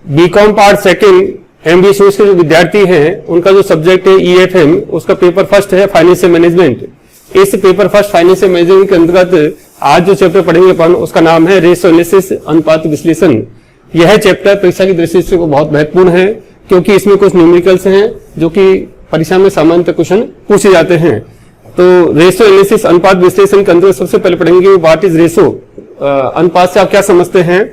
BCom part second MBA के जो विद्यार्थी हैं उनका जो सब्जेक्ट है ईएफएम, उसका पेपर फर्स्ट है फाइनेंशियल मैनेजमेंट। इस पेपर फर्स्ट फाइनेंशियल मैनेजमेंट के अंतर्गत आज जो चैप्टर पढ़ेंगे अपन उसका नाम है रेशो एनालिसिस, अनुपात विश्लेषण। यह चैप्टर परीक्षा की दृष्टि से बहुत महत्वपूर्ण है क्योंकि इसमें कुछ न्यूमेरिकल्स हैं जो कि परीक्षा में सामान्यतः क्वेश्चन पूछे जाते हैं। तो रेशो एनालिसिस अनुपात विश्लेषण के अंदर सबसे पहले पढ़ेंगे व्हाट इज रेशो। अनुपात से आप क्या समझते हैं?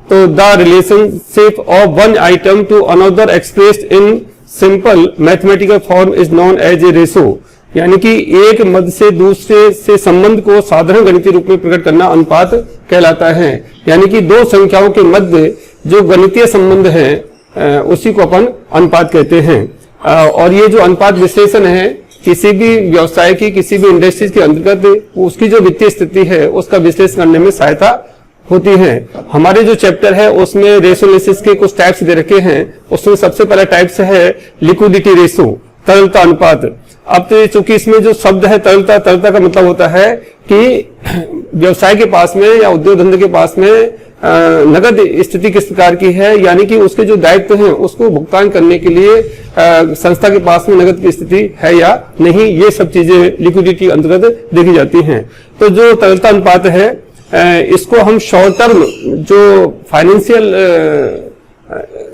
तो the relationship of one item to another expressed in simple mathematical form is known as a ratio, यानी कि एक मद से दूसरे से संबंध को साधारण गणितीय रूप में प्रकट करना अनुपात कहलाता है। यानी कि दो संख्याओं के मध्य जो गणितीय संबंध है उसी को अपन अनुपात कहते हैं। और ये जो अनुपात विश्लेषण है किसी भी व्यवसाय की, किसी भी इंडस्ट्रीज के अंतर्गत उसकी जो वित्तीय स्थिति है उसका विश्लेषण करने में सहायता होती है। हमारे जो चैप्टर है उसमें रेशो एनालिसिस के कुछ टाइप्स दे रखे हैं। उसमें सबसे पहला टाइप्स है लिक्विडिटी रेशो, तरलता अनुपात। अब तो चूंकि इसमें जो शब्द है तरलता, तरलता का मतलब होता है कि व्यवसाय के पास में या उद्योग धंधे के पास में नगद स्थिति किस प्रकार की है, यानी कि उसके जो दायित्व हैं उसको भुगतान करने के लिए संस्था के पास में नगद की स्थिति है या नहीं, ये सब चीजें लिक्विडिटी अंतर्गत देखी जाती हैं। तो जो तरलता अनुपात है इसको हम शॉर्ट टर्म जो फाइनेंशियल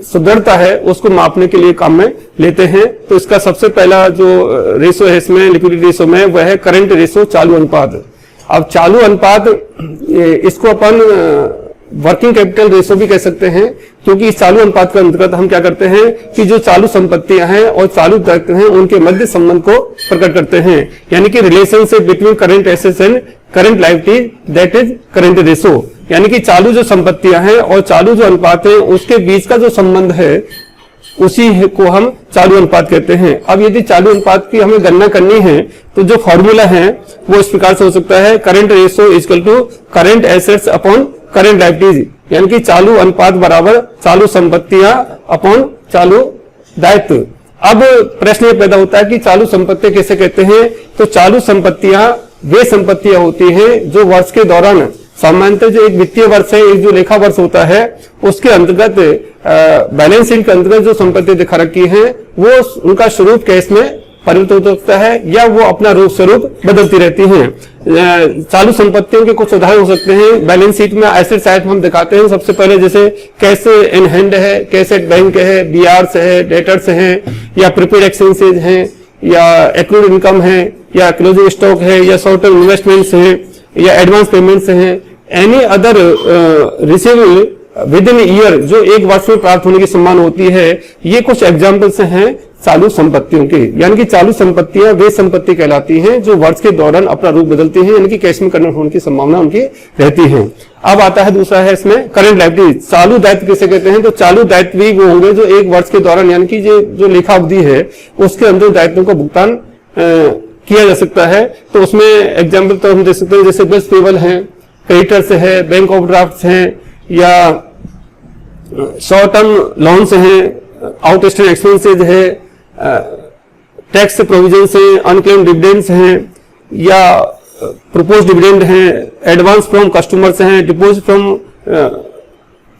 सुदृढ़ता है उसको मापने के लिए काम में लेते हैं। तो इसका सबसे पहला जो रेशो है इसमें लिक्विडिटी रेशो में वह है करंट रेशो, चालू अनुपात। अब चालू अनुपात इसको अपन वर्किंग कैपिटल रेशो भी कह सकते हैं क्योंकि इस चालू अनुपात के अंतर्गत हम क्या करते हैं कि जो चालू संपत्तियां हैं और चालू दायित्व हैं उनके मध्य संबंध को प्रकट करते हैं, यानी कि relationship between current assets and current liability, that is current ratio. यानी कि चालू जो संपत्तियां हैं और चालू जो अनुपात है उसके बीच का जो संबंध है उसी को हम चालू अनुपात कहते हैं। अब यदि चालू अनुपात की हमें गणना करनी है तो जो फॉर्मूला है वो इस प्रकार से हो सकता है, current ratio equal to current assets upon current liabilities, यानी कि चालू अनुपात बराबर चालू संपत्तियां अपॉन चालू दायित्व। अब प्रश्न ये पैदा होता है कि चालू संपत्तियां कैसे कहते हैं? तो चालू संपत्तियां वे संपत्तियां होती हैं जो वर्ष के दौरान, सामान्यतः जो एक वित्तीय वर्ष है, एक जो लेखा वर्ष होता है उसके अंतर्गत बैलेंस शीट के अंतर्गत जो संपत्ति दिखा रखी है वो उनका स्वरूप कैश में परिवर्तित हो सकता है या वो अपना रूप स्वरूप बदलती रहती हैं। चालू संपत्तियों के कुछ उदाहरण हो सकते हैं। बैलेंस शीट में एसेट साइड हम दिखाते हैं सबसे पहले, जैसे कैश इन हैंड है, कैश एट बैंक है, बीआरस है, डेटर्स है, या प्रीपेड एक्सपेंसेज है, या एक्रूड इनकम है, या क्लोजिंग स्टॉक है, या शॉर्ट टर्म इन्वेस्टमेंट्स है, या एडवांस पेमेंट्स हैं, any other receivable with in year जो एक वर्ष में प्राप्त होने की संभावना होती है। ये कुछ एग्जांपल्स हैं चालू संपत्तियों के, यानी कि चालू संपत्तियां वे संपत्ति कहलाती हैं जो वर्ष के दौरान अपना रूप बदलती हैं, यानी कि कैश में कन्वर्ट होने की संभावना उनकी रहती है। अब आता है दूसरा है इसमें करंट लायबिलिटी, चालू दायित्व किसे कहते हैं? तो चालू दायित्व भी वो होंगे जो एक वर्ष के दौरान, यानी कि जो लेखा अवधि है उसके अंदर दायित्वों का भुगतान किया जा सकता है। तो उसमें एग्जाम्पल तो हम दे सकते हैं, जैसे बिल्स पेबल है, क्रेडिटर्स है, बैंक ओवरड्राफ्ट हैं, या शॉर्ट टर्म लोन्स हैं, आउटस्टैंडिंग एक्सपेंसेज है, टैक्स प्रोविजन है, अनक्लेम्ड डिविडेंड्स हैं, या प्रपोज डिविडेंड हैं, एडवांस फ्रॉम कस्टमर्स हैं, डिपॉजिट फ्रॉम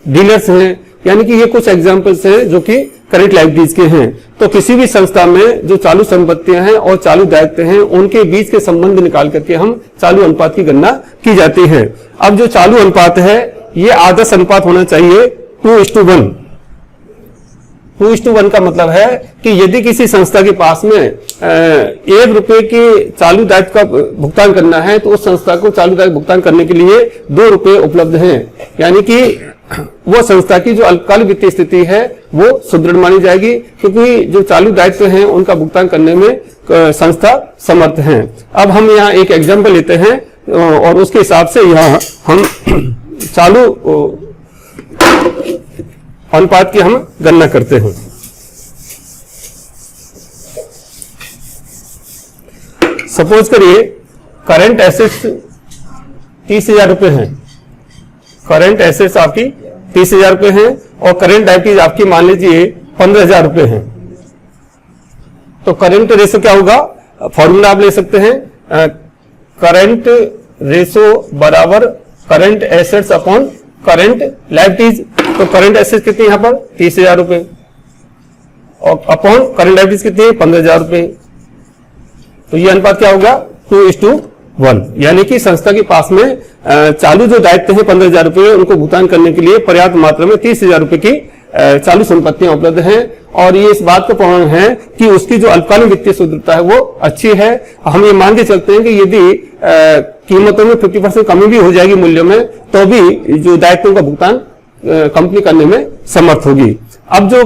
डीलर्स हैं, यानी कि ये कुछ एग्जांपल्स हैं जो कि करंट लायबिलिटीज के हैं। तो किसी भी संस्था में जो चालू संपत्तियां हैं और चालू दायित्व हैं उनके बीच के संबंध निकाल करके हम चालू अनुपात की गणना की जाती है। अब जो चालू अनुपात है ये आदर्श अनुपात होना चाहिए 2:1। 2:1 का मतलब है कि यदि किसी संस्था के पास में 1 रुपए के चालू दायित्व का भुगतान करना है तो उस संस्था को चालू दायित्व भुगतान करने के लिए 2 रुपए उपलब्ध हैं, यानी कि वो संस्था की जो अल्पकालिक वित्तीय स्थिति है वो सुदृढ़ मानी जाएगी क्योंकि जो चालू दायित्व हैं उनका भुगतान करने में संस्था समर्थ है। अब हम यहाँ एक एग्जाम्पल लेते हैं और उसके हिसाब से यहाँ हम चालू अनुपात की हम गणना करते हैं। सपोज करिए करंट एसेट्स 30,000 रुपए हैं, करंट एसेट्स आपकी 30,000 रुपए हैं और करंट लायबिलिटीज आपकी मान लीजिए 15,000 रुपए हैं। तो करंट रेशो क्या होगा? फॉर्मूला आप ले सकते हैं, करंट रेशो बराबर current assets upon current liabilities, तो करंट एसेट कितनी यहाँ पर 30,000 रुपए और अपॉन करंट लायबिलिटीज कितनी है 15,000 रुपए। तो ये अनुपात क्या होगा 2:1, यानी कि संस्था के पास में चालू जो दायित्व है 15,000 रुपए उनको भुगतान करने के लिए पर्याप्त मात्रा में 30,000 रुपए की चालू संपत्तियां उपलब्ध हैं। और ये इस बात का प्रमाण है कि उसकी जो अल्पकालीन वित्तीय सुदृढ़ता है वो अच्छी है। हम ये मान के चलते हैं कि यदि कीमतों में 50% कमी भी हो जाएगी मूल्यों में, तो भी जो दायित्वों का भुगतान कंपनी करने में समर्थ होगी। अब जो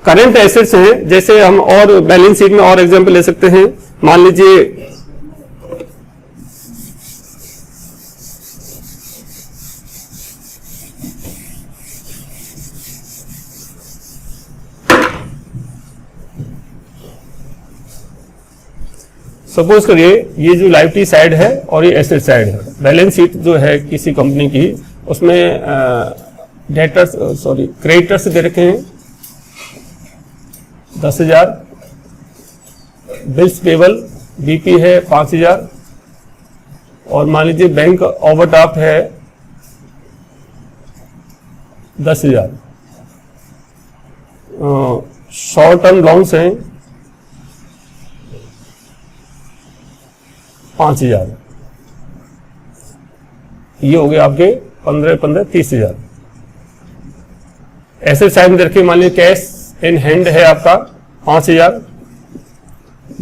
करंट एसेट्स हैं, जैसे हम और बैलेंस शीट में और एग्जांपल ले सकते हैं। मान लीजिए सपोज करिए ये जो लायबिलिटी साइड है और ये एसेट साइड है। बैलेंस शीट जो है किसी कंपनी की, उसमें क्रेडिटर्स दे रखे हैं 10,000, बिल्स पेबल बीपी है 5,000 और मान लीजिए बैंक ओवरड्राफ्ट है 10,000, शॉर्ट टर्म लोन्स हैं 5,000। ये हो गए आपके 15 30,000। एसेट साइड में रखिए, मान लीजिए कैश इन हैंड है आपका 5,000,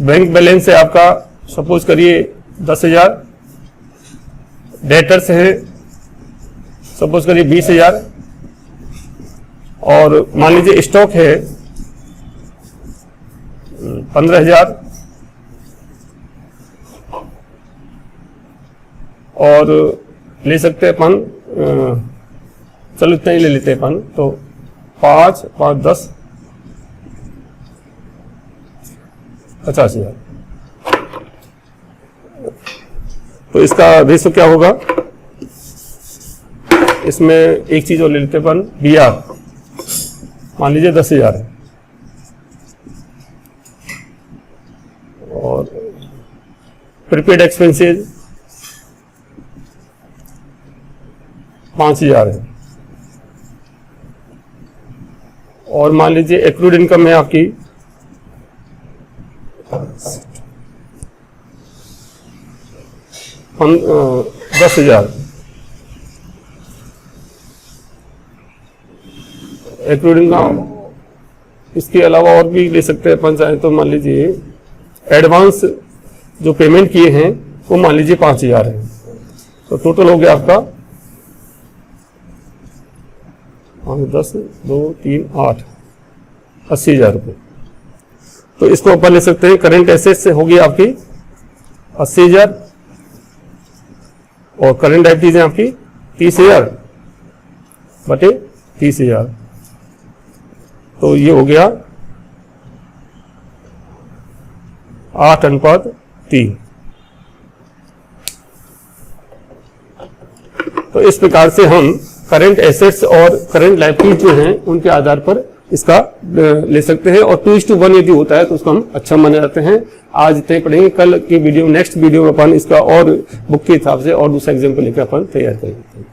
बैंक बैलेंस है आपका सपोज करिए 10,000, डेटर्स है सपोज करिए 20,000 और मान लीजिए स्टॉक है 15,000 और ले सकते हैं अपन, चलो इतना ही ले लेते हैं अपन, तो 5 5 10 50,000। तो इसका रेशो क्या होगा, इसमें एक चीज और ले लेते हैं अपन, BR मान लीजिए 10,000 है और प्रीपेड एक्सपेंसेस 5,000 है और मान लीजिए एक्रूड इनकम है आपकी 10,000। एक्रूड इनकम इसके अलावा और भी ले सकते हैं अपन चाहे तो। मान लीजिए एडवांस जो पेमेंट किए हैं वो मान लीजिए 5,000 है, तो टोटल हो गया आपका 10 2 3 8 80,000 रुपये। तो इसको अपन ले सकते हैं करंट एसेट से होगी आपकी 80,000 और करंट लायबिलिटीज है आपकी 30,000 बटे 30,000, तो ये हो गया 8:3। तो इस प्रकार से हम करंट एसेट्स और करंट लायबिलिटीज जो हैं उनके आधार पर इसका ले सकते हैं और 2:1 यदि होता है तो उसको हम अच्छा माने जाते हैं। आज इतने पढ़ेंगे, कल की वीडियो नेक्स्ट वीडियो में अपन इसका और बुक के हिसाब से और दूसरा एग्जाम्पल लेकर अपन तैयार करेंगे।